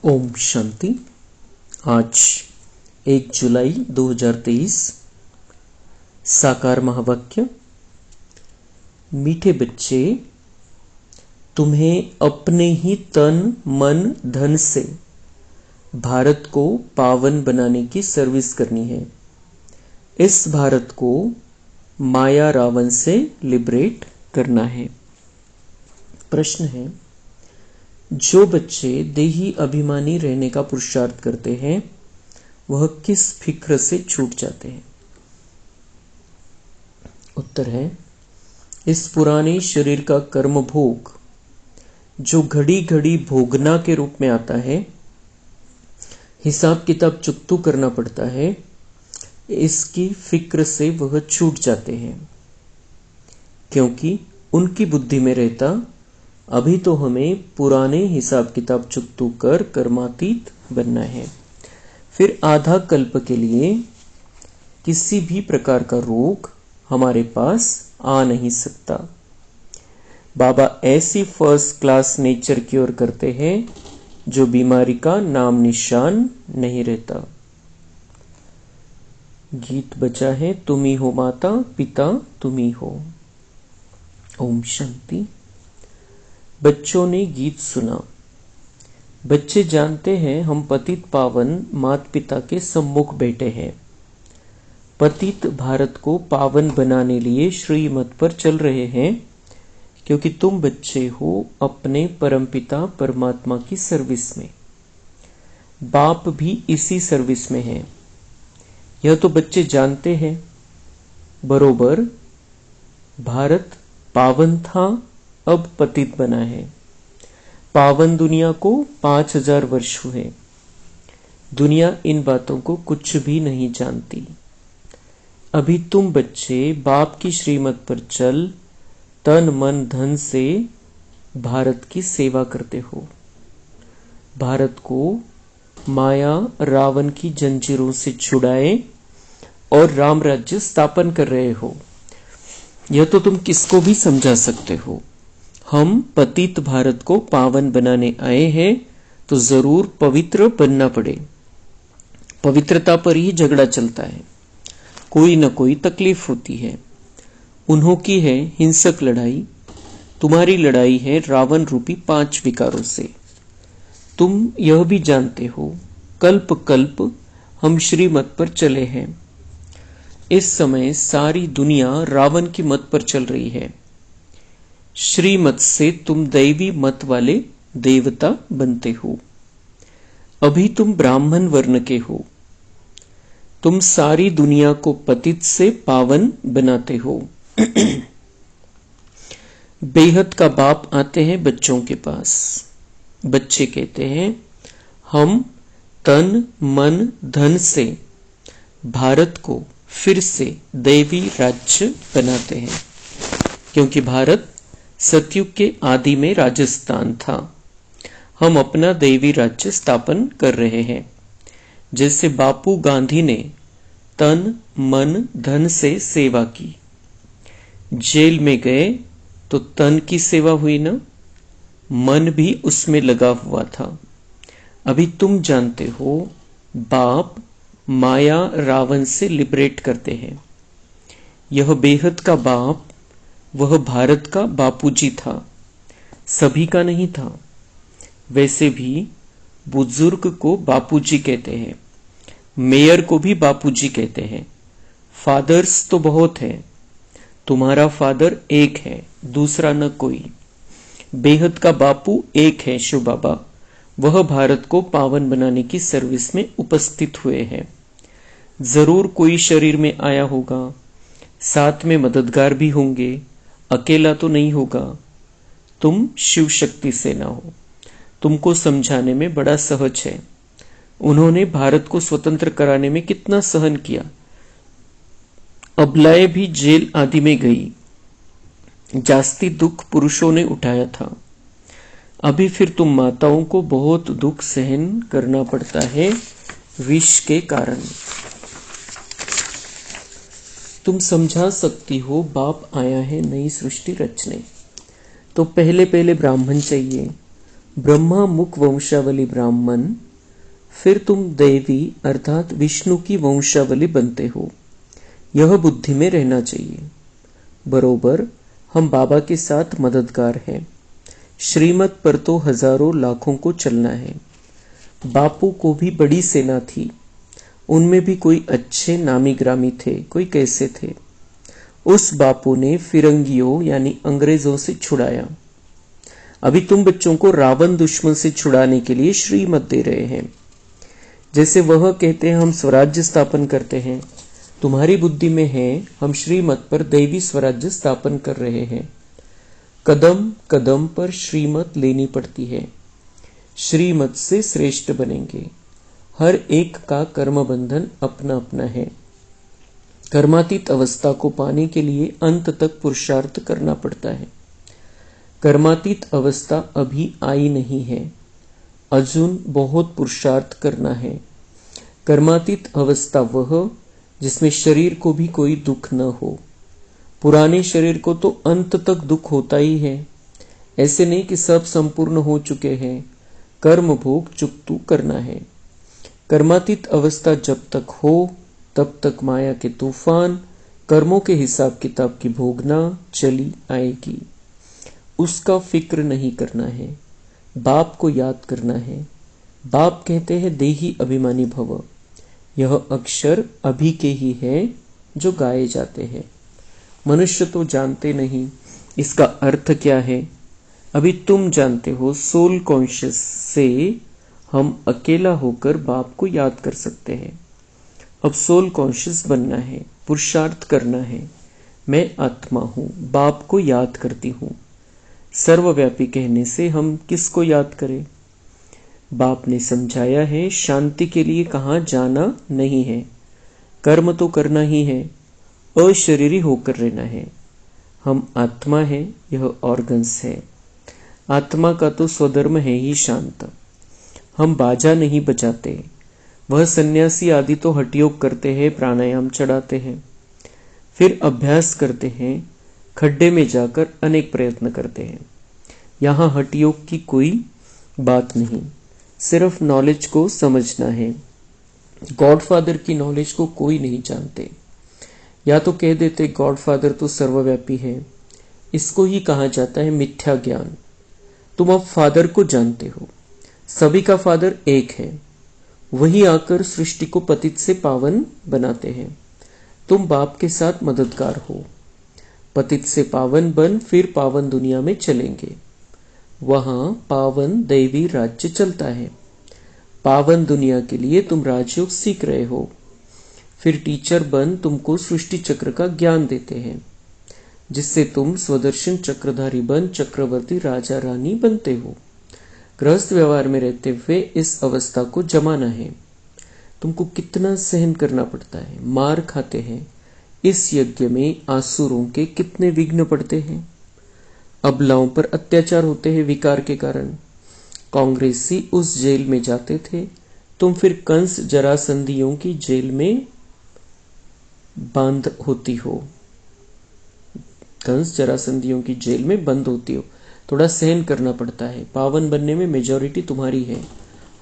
ओम शांति। आज 1 जुलाई 2023। साकार महावाक्य। मीठे बच्चे, तुम्हें अपने ही तन मन धन से भारत को पावन बनाने की सर्विस करनी है। इस भारत को माया रावण से लिबरेट करना है। प्रश्न है, जो बच्चे देही अभिमानी रहने का पुरुषार्थ करते हैं वह किस फिक्र से छूट जाते हैं? उत्तर है, इस पुराने शरीर का कर्म भोग जो घड़ी घड़ी भोगना के रूप में आता है, हिसाब किताब चुकतू करना पड़ता है, इसकी फिक्र से वह छूट जाते हैं, क्योंकि उनकी बुद्धि में रहता अभी तो हमें पुराने हिसाब किताब चुकतू कर कर्मातीत बनना है। फिर आधा कल्प के लिए किसी भी प्रकार का रोग हमारे पास आ नहीं सकता। बाबा ऐसी फर्स्ट क्लास नेचर क्योर करते हैं जो बीमारी का नाम निशान नहीं रहता। गीत बचा है, तुम ही हो माता पिता तुम ही हो। ओम शांति। बच्चों ने गीत सुना। बच्चे जानते हैं हम पतित पावन माता पिता के सम्मुख बैठे हैं। पतित भारत को पावन बनाने लिए श्रीमत पर चल रहे हैं, क्योंकि तुम बच्चे हो अपने परमपिता परमात्मा की सर्विस में। बाप भी इसी सर्विस में है। यह तो बच्चे जानते हैं बरोबर। भारत पावन था, अब पतित बना है। पावन दुनिया को 5000 वर्ष हुए। दुनिया इन बातों को कुछ भी नहीं जानती। अभी तुम बच्चे बाप की श्रीमत पर चल तन मन धन से भारत की सेवा करते हो। भारत को माया रावण की जंजीरों से छुड़ाए और राम राज्य स्थापन कर रहे हो। यह तो तुम किसको भी समझा सकते हो। हम पतित भारत को पावन बनाने आए हैं तो जरूर पवित्र बनना पड़े। पवित्रता पर ही झगड़ा चलता है। कोई न कोई तकलीफ होती है। उन्हों की है हिंसक लड़ाई, तुम्हारी लड़ाई है रावण रूपी 5 विकारों से। तुम यह भी जानते हो कल्प कल्प हम श्रीमत पर चले हैं। इस समय सारी दुनिया रावण की मत पर चल रही है। श्रीमत से तुम दैवी मत वाले देवता बनते हो। अभी तुम ब्राह्मण वर्ण के हो। तुम सारी दुनिया को पतित से पावन बनाते हो। बेहद का बाप आते हैं बच्चों के पास। बच्चे कहते हैं, हम तन मन धन से भारत को फिर से दैवी राज्य बनाते हैं, क्योंकि भारत सतयुग के आदि में राजस्थान था। हम अपना दैवी राज्य स्थापन कर रहे हैं। जैसे बापू गांधी ने तन मन धन से सेवा की। जेल में गए तो तन की सेवा हुई ना, मन भी उसमें लगा हुआ था। अभी तुम जानते हो बाप माया रावण से लिबरेट करते हैं। यह बेहद का बाप वह भारत का बापूजी था, सभी का नहीं था। वैसे भी बुजुर्ग को बापूजी कहते हैं, मेयर को भी बापूजी कहते हैं। फादर्स तो बहुत हैं। तुम्हारा फादर एक है, दूसरा न कोई। बेहद का बापू एक है, शिव बाबा। वह भारत को पावन बनाने की सर्विस में उपस्थित हुए हैं। जरूर कोई शरीर में आया होगा, साथ में मददगार भी होंगे, अकेला तो नहीं होगा। तुम शिव शक्ति सेना हो। तुमको समझाने में बड़ा सहज है। उन्होंने भारत को स्वतंत्र कराने में कितना सहन किया। अबलाएं भी जेल आदि में गई। जास्ती दुख पुरुषों ने उठाया था। अभी फिर तुम माताओं को बहुत दुख सहन करना पड़ता है विष के कारण। तुम समझा सकती हो बाप आया है नई सृष्टि रचने, तो पहले पहले ब्राह्मण चाहिए, ब्रह्मा मुख वंशावली ब्राह्मण, फिर तुम देवी अर्थात विष्णु की वंशावली बनते हो। यह बुद्धि में रहना चाहिए। बरोबर हम बाबा के साथ मददगार हैं। श्रीमत पर तो हजारों लाखों को चलना है। बापू को भी बड़ी सेना थी, उनमें भी कोई अच्छे नामी ग्रामी थे, कोई कैसे थे। उस बापू ने फिरंगियों यानी अंग्रेजों से छुड़ाया। अभी तुम बच्चों को रावण दुश्मन से छुड़ाने के लिए श्रीमत दे रहे हैं। जैसे वह कहते हैं हम स्वराज्य स्थापन करते हैं, तुम्हारी बुद्धि में है हम श्रीमत पर दैवी स्वराज्य स्थापन कर रहे हैं। कदम कदम पर श्रीमत लेनी पड़ती है। श्रीमत से श्रेष्ठ बनेंगे। हर एक का कर्म बंधन अपना अपना है। कर्मातीत अवस्था को पाने के लिए अंत तक पुरुषार्थ करना पड़ता है। कर्मातीत अवस्था अभी आई नहीं है, अजून बहुत पुरुषार्थ करना है। कर्मातीत अवस्था वह जिसमें शरीर को भी कोई दुख न हो। पुराने शरीर को तो अंत तक दुख होता ही है। ऐसे नहीं कि सब संपूर्ण हो चुके हैं, कर्म भोग चुकतू करना है। कर्मातीत अवस्था जब तक हो तब तक माया के तूफान, कर्मों के हिसाब किताब की भोगना चली आएगी। उसका फिक्र नहीं करना है, बाप को याद करना है। बाप कहते हैं देही अभिमानी भव। यह अक्षर अभी के ही है जो गाए जाते हैं। मनुष्य तो जानते नहीं इसका अर्थ क्या है। अभी तुम जानते हो सोल कॉन्शियस से हम अकेला होकर बाप को याद कर सकते हैं। अब सोल कॉन्शियस बनना है, पुरुषार्थ करना है। मैं आत्मा हूं, बाप को याद करती हूं। सर्वव्यापी कहने से हम किसको याद करें? बाप ने समझाया है शांति के लिए कहां जाना नहीं है, कर्म तो करना ही है, अशरीरी होकर रहना है। हम आत्मा है, यह ऑर्गन्स है। आत्मा का तो स्वधर्म है ही शांत। हम बाजा नहीं बजाते। वह सन्यासी आदि तो हठयोग करते हैं, प्राणायाम चढ़ाते हैं, फिर अभ्यास करते हैं, खड्डे में जाकर अनेक प्रयत्न करते हैं। यहाँ हठयोग की कोई बात नहीं, सिर्फ नॉलेज को समझना है। गॉडफादर की नॉलेज को कोई नहीं जानते। या तो कह देते गॉडफादर तो सर्वव्यापी है, इसको ही कहा जाता है मिथ्या ज्ञान। तुम अब फादर को जानते हो, सभी का फादर एक है। वही आकर सृष्टि को पतित से पावन बनाते हैं। तुम बाप के साथ मददगार हो। पतित से पावन बन फिर पावन दुनिया में चलेंगे। वहां पावन दैवी राज्य चलता है। पावन दुनिया के लिए तुम राजयोग सीख रहे हो। फिर टीचर बन तुमको सृष्टि चक्र का ज्ञान देते हैं, जिससे तुम स्वदर्शन चक्रधारी बन चक्रवर्ती राजा रानी बनते हो। गृहस्थ व्यवहार में रहते हुए इस अवस्था को जमाना है। तुमको कितना सहन करना पड़ता है, मार खाते हैं। इस यज्ञ में आसुरों के कितने विघ्न पड़ते हैं। अबलाओं पर अत्याचार होते हैं विकार के कारण। कांग्रेसी उस जेल में जाते थे, तुम फिर कंस जरासंधियों की जेल में बंद होती हो। कंस जरासंधियों की जेल में बंद होती हो। थोड़ा सहन करना पड़ता है। पावन बनने में मेजॉरिटी तुम्हारी है।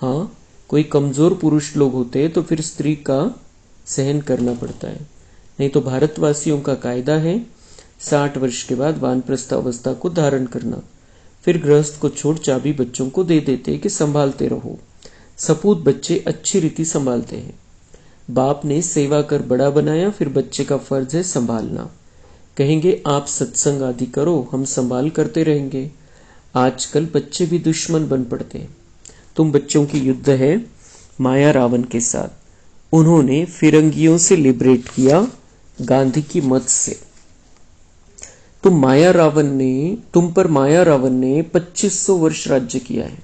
हाँ, कोई कमजोर पुरुष लोग होते हैं तो फिर स्त्री का सहन करना पड़ता है। नहीं तो भारतवासियों का कायदा है 60 वर्ष के बाद वानप्रस्थ अवस्था को धारण करना। फिर गृहस्थ को छोड़ चाबी बच्चों को दे देते हैं कि संभालते रहो। सपूत बच्चे अच्छी रीति संभालते हैं। बाप ने सेवा कर बड़ा बनाया, फिर बच्चे का फर्ज है संभालना। कहेंगे आप सत्संग आदि करो, हम संभाल करते रहेंगे। आजकल बच्चे भी दुश्मन बन पड़ते हैं। तुम बच्चों की युद्ध है माया रावण के साथ। उन्होंने फिरंगियों से लिबरेट किया गांधी की मत से। तुम पर माया रावण ने 2500 वर्ष राज्य किया है।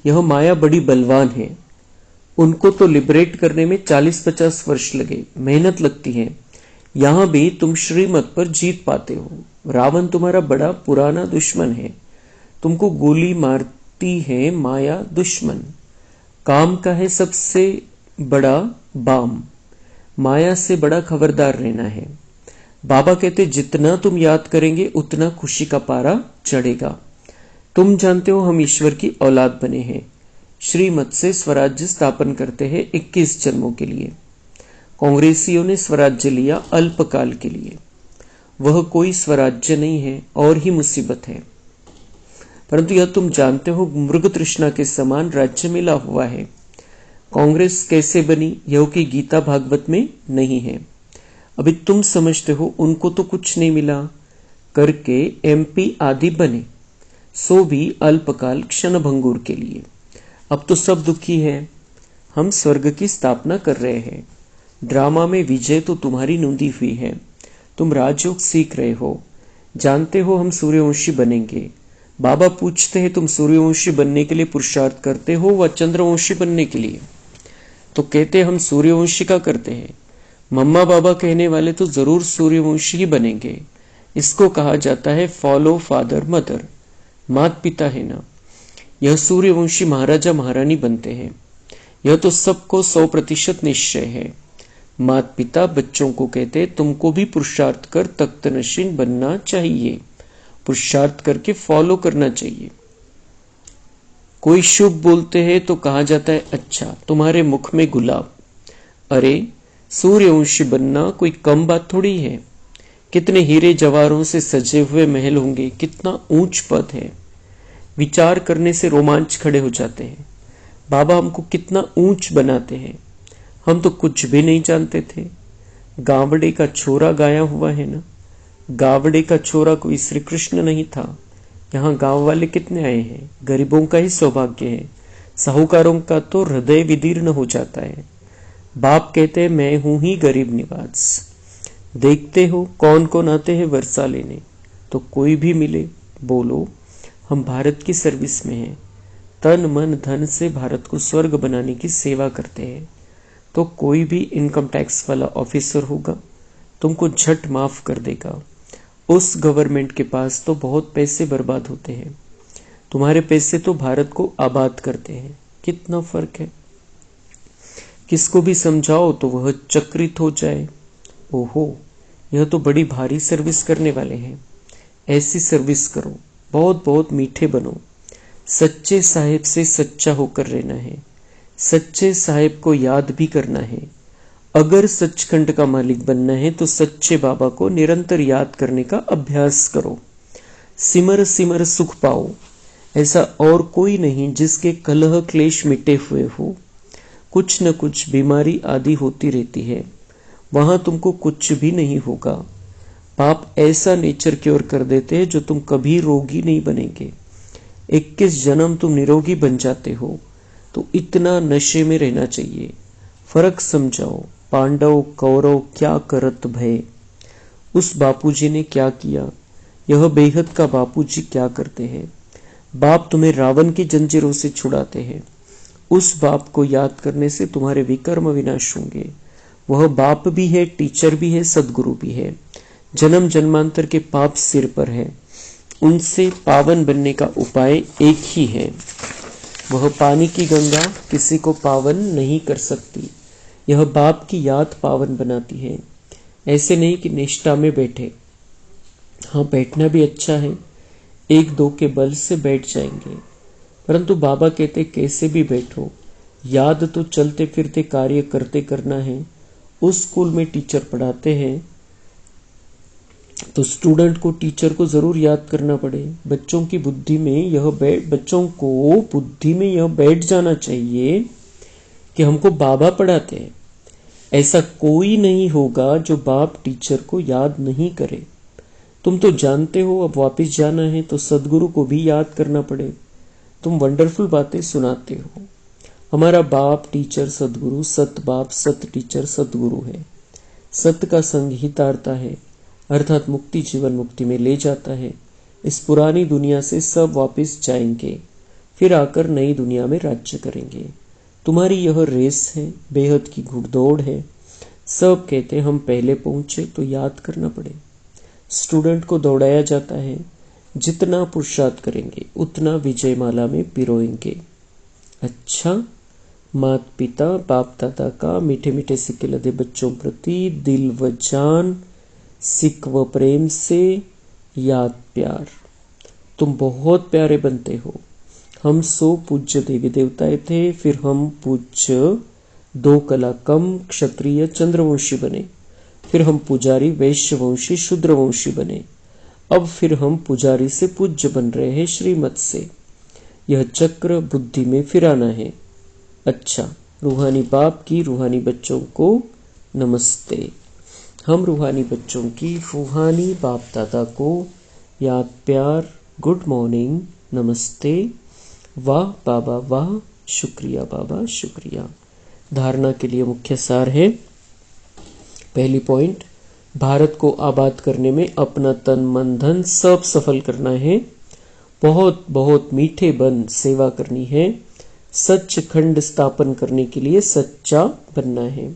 यह माया बड़ी बलवान है। उनको तो लिबरेट करने में 40-50 वर्ष लगे, मेहनत लगती है। यहां भी तुम श्रीमत पर जीत पाते हो। रावण तुम्हारा बड़ा पुराना दुश्मन है। तुमको गोली मारती है माया दुश्मन। काम का है सबसे बड़ा बाम। माया से बड़ा खबरदार रहना है। बाबा कहते जितना तुम याद करेंगे उतना खुशी का पारा चढ़ेगा। तुम जानते हो हम ईश्वर की औलाद बने हैं। श्रीमत से स्वराज्य स्थापन करते हैं 21 जन्मों के लिए। कांग्रेसियों ने स्वराज्य लिया अल्पकाल के लिए। वह कोई स्वराज्य नहीं है और ही मुसीबत है। परंतु यह तुम जानते हो मृग तृष्णा के समान राज्य मिला हुआ है। कांग्रेस कैसे बनी यह की गीता भागवत में नहीं है। अभी तुम समझते हो उनको तो कुछ नहीं मिला करके एमपी आदि बने, सो भी अल्पकाल क्षणभंगुर के लिए। अब तो सब दुखी है। हम स्वर्ग की स्थापना कर रहे हैं। ड्रामा में विजय तो तुम्हारी नूंदी हुई है। तुम राजयोग सीख रहे हो। जानते हो हम सूर्यवंशी बनेंगे। बाबा पूछते हैं तुम सूर्यवंशी बनने के लिए पुरुषार्थ करते हो व चंद्रवंशी बनने के लिए? तो कहते हम सूर्यवंशी का करते हैं। मम्मा बाबा कहने वाले तो जरूर सूर्यवंशी ही बनेंगे। इसको कहा जाता है फॉलो फादर मदर, मात पिता है ना। यह सूर्यवंशी महाराजा महारानी बनते हैं। यह तो सबको 100% निश्चय है। मात पिता बच्चों को कहते तुमको भी पुरुषार्थ कर तख्त नशीन बनना चाहिए, पुरुषार्थ करके फॉलो करना चाहिए। कोई शुभ बोलते हैं तो कहा जाता है अच्छा तुम्हारे मुख में गुलाब। अरे सूर्यवंशी बनना कोई कम बात थोड़ी है। कितने हीरे जवाहरों से सजे हुए महल होंगे, कितना ऊंच पद है। विचार करने से रोमांच खड़े हो जाते हैं। बाबा हमको कितना ऊंच बनाते हैं। हम तो कुछ भी नहीं जानते थे। गावड़े का छोरा गाया हुआ है ना। गावड़े का छोरा कोई श्री कृष्ण नहीं था। यहाँ गांव वाले कितने आए हैं। गरीबों का ही सौभाग्य है। साहूकारों का तो हृदय विदीर्ण हो जाता है। बाप कहते हैं मैं हूं ही गरीब निवास। देखते हो कौन कौन आते हैं वर्षा लेने। तो कोई भी मिले बोलो हम भारत की सर्विस में हैं, तन मन धन से भारत को स्वर्ग बनाने की सेवा करते हैं। तो कोई भी इनकम टैक्स वाला ऑफिसर होगा तुमको झट माफ कर देगा। उस गवर्नमेंट के पास तो बहुत पैसे बर्बाद होते हैं। तुम्हारे पैसे तो भारत को आबाद करते हैं। कितना फर्क है। किसको भी समझाओ तो वह चक्रित हो जाए। ओहो यह तो बड़ी भारी सर्विस करने वाले हैं। ऐसी सर्विस करो, बहुत बहुत मीठे बनो। सच्चे साहिब से सच्चा होकर रहना है। सच्चे साहिब को याद भी करना है। अगर सचखंड का मालिक बनना है तो सच्चे बाबा को निरंतर याद करने का अभ्यास करो। सिमर सिमर सुख पाओ। ऐसा और कोई नहीं जिसके कलह क्लेश मिटे हुए हो। कुछ न कुछ बीमारी आदि होती रहती है। वहां तुमको कुछ भी नहीं होगा। पाप ऐसा नेचर क्योर कर देते हैं जो तुम कभी रोगी नहीं बनेंगे। 21 जन्म तुम निरोगी बन जाते हो। तो इतना नशे में रहना चाहिए। फर्क समझाओ। पांडव कौरव क्या करत भय। उस बापूजी ने क्या किया, यह बेहद का बापूजी क्या करते हैं। बाप तुम्हें रावण की जंजीरों से छुड़ाते हैं। उस बाप को याद करने से तुम्हारे विकर्म विनाश होंगे। वह बाप भी है, टीचर भी है, सदगुरु भी है। जन्म जन्मांतर के पाप सिर पर है। उनसे पावन बनने का उपाय एक ही है। वह पानी की गंगा किसी को पावन नहीं कर सकती। यह बाप की याद पावन बनाती है। ऐसे नहीं कि निष्ठा में बैठे। हाँ बैठना भी अच्छा है, एक दो के बल से बैठ जाएंगे, परंतु बाबा कहते कैसे भी बैठो, याद तो चलते फिरते कार्य करते करना है। उस स्कूल में टीचर पढ़ाते हैं तो स्टूडेंट को टीचर को जरूर याद करना पड़े। बच्चों की बुद्धि में यह बैठ जाना चाहिए कि हमको बाबा पढ़ाते हैं। ऐसा कोई नहीं होगा जो बाप टीचर को याद नहीं करे। तुम तो जानते हो अब वापस जाना है तो सदगुरु को भी याद करना पड़े। तुम वंडरफुल बातें सुनाते हो। हमारा बाप टीचर सदगुरु, सत बाप सत टीचर सदगुरु है। सत्य का संग ही तारता है, अर्थात मुक्ति जीवन मुक्ति में ले जाता है। इस पुरानी दुनिया से सब वापस जाएंगे, फिर आकर नई दुनिया में राज्य करेंगे। तुम्हारी यह रेस है, बेहद की घुड़दौड़ है। सब कहते हम पहले पहुंचे तो याद करना पड़े। स्टूडेंट को दौड़ाया जाता है, जितना पुरुषार्थ करेंगे उतना विजय माला में पिरोएंगे। अच्छा, मात पिता बाप दादा का मीठे मीठे सिक्के लदे बच्चों प्रति दिल व जान, सिक व प्रेम से याद प्यार। तुम बहुत प्यारे बनते हो। हम 100 पूज्य देवी देवताएं थे, फिर हम पूज्य 2 कला कम क्षत्रिय चंद्रवंशी बने, फिर हम पुजारी वैश्यवंशी शूद्रवंशी बने, अब फिर हम पुजारी से पूज्य बन रहे हैं श्रीमत से। यह चक्र बुद्धि में फिराना है। अच्छा, रूहानी बाप की रूहानी बच्चों को नमस्ते। हम रूहानी बच्चों की रूहानी बाप दादा को याद प्यार, गुड मॉर्निंग, नमस्ते, वाह बाबा वाह, शुक्रिया बाबा शुक्रिया। धारणा के लिए मुख्य सार है। पहली पॉइंट, भारत को आबाद करने में अपना तन मन धन सब सफल करना है। बहुत बहुत मीठे बन सेवा करनी है। सच खंड स्थापन करने के लिए सच्चा बनना है।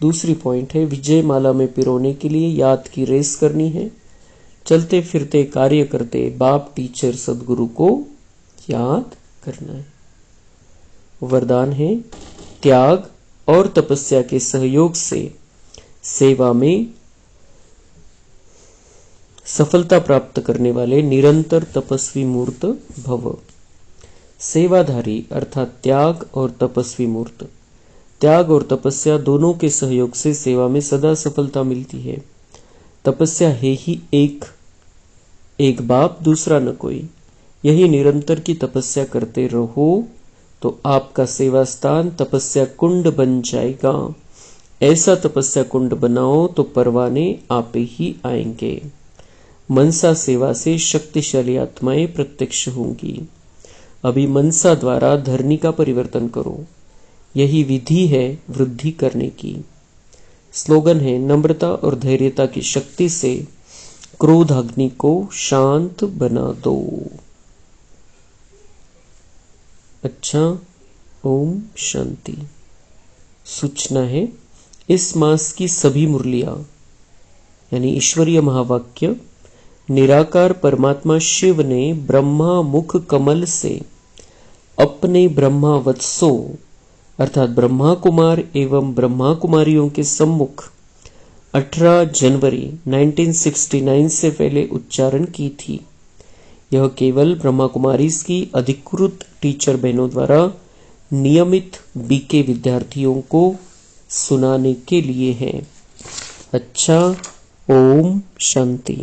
दूसरी पॉइंट है, विजय माला में पिरोने के लिए याद की रेस करनी है। चलते फिरते कार्य करते बाप टीचर सदगुरु को याद करना है। वरदान है, त्याग और तपस्या के सहयोग से सेवा में सफलता प्राप्त करने वाले निरंतर तपस्वी मूर्त भव। सेवाधारी अर्थात त्याग और तपस्वी मूर्त। त्याग और तपस्या दोनों के सहयोग से सेवा में सदा सफलता मिलती है। तपस्या है ही एक बाप दूसरा न कोई। यही निरंतर की तपस्या करते रहो तो आपका सेवा स्थान तपस्या कुंड बन जाएगा। ऐसा तपस्या कुंड बनाओ तो परवाने आपे ही आएंगे। मनसा सेवा से शक्तिशाली आत्माएं प्रत्यक्ष होंगी। अभी मनसा द्वारा धरनी का परिवर्तन करो। यही विधि है वृद्धि करने की। स्लोगन है, नम्रता और धैर्यता की शक्ति से क्रोध अग्नि को शांत बना दो। अच्छा, ओम शांति। सूचना है, इस मास की सभी मुरलियां यानी ईश्वरीय महावाक्य निराकार परमात्मा शिव ने ब्रह्मा मुख कमल से अपने ब्रह्मा वत्सों अर्थात ब्रह्मा कुमार एवं ब्रह्मा कुमारियों के सम्मुख 18 जनवरी 1969 से पहले उच्चारण की थी। यह केवल ब्रह्मा कुमारीज की अधिकृत टीचर बहनों द्वारा नियमित बीके विद्यार्थियों को सुनाने के लिए है। अच्छा, ओम शांति।